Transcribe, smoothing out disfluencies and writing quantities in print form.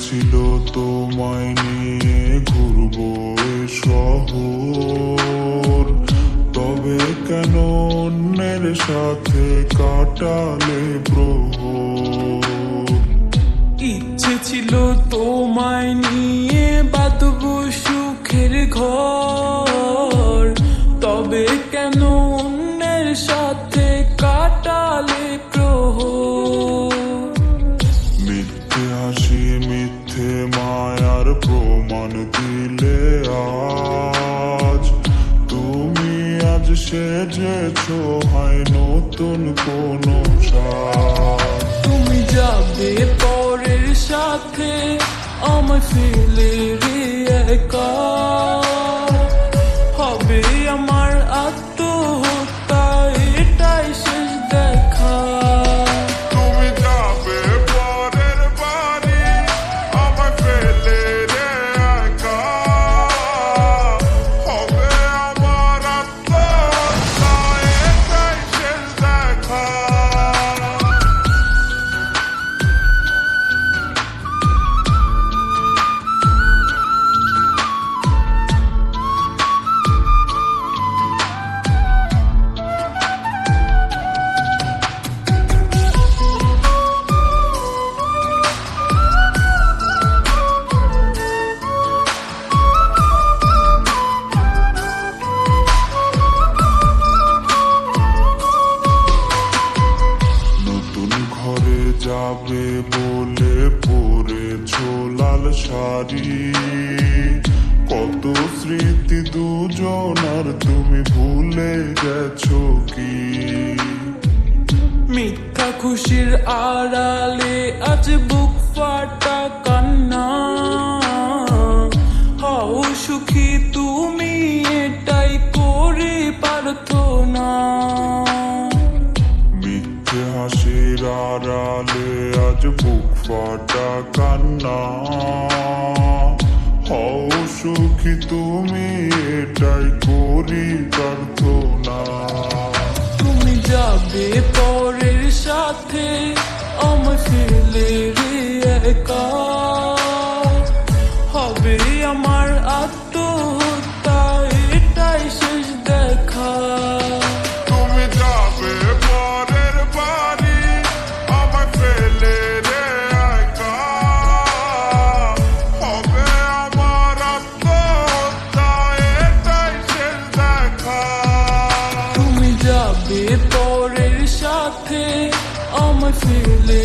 ছিল তোমায় নিয়ে ঘুরবো এ শহর, তবে কেন অন্যের সাথে কাটালে প্রহর। ইচ্ছে ছিল তোমায় নিয়ে বাঁধবো সুখের ঘর, তবে কেন অন্যের সাথে কাটালে প্রহর। মিথ্যে হাসি মিথ্যে মায়ার প্রমাণ দিলে আজ, তুমি আজ সেজেছো হয় নতুন কোনো সাজ। তুমি যাবে পরের সাথে আমায় ফেলে রে একা, হবে আমার আত্মহত্যা এটাই শেষ দেখা। তুমি যাবে পরের বাড়ি আমায় ফেলে রে একা, হবে আমার আত্মহত্যা এটাই শেষ দেখা। যাবে বলে পরেছো লাল শাড়ি, কত স্মৃতি দুজনার তুমি ভুলে গেছো কি? মিথ্যা খুশির আড়ালে আজ বুক ফাটা কান্না, হও সুখী তুমি এটাই করে প্রার্থনা। মিথ্যে হাসির আড়ালে আজ বুক ফাটা কান্না, হও সুখী তুমি এটাই করি প্রার্থনা। তুমি যাবে পরের সাথে আমায় ফেলে রে একা, হবে আমার আত্মহত্যা এটাই শেষ দেখা। তুমি যাবে পরের বাড়ি আমায় ফেলে রে একা, হবে আমার আত্মহত্যা এটাই শেষ দেখা। তুমি যাবে পরের সাথে আমায় ফেলে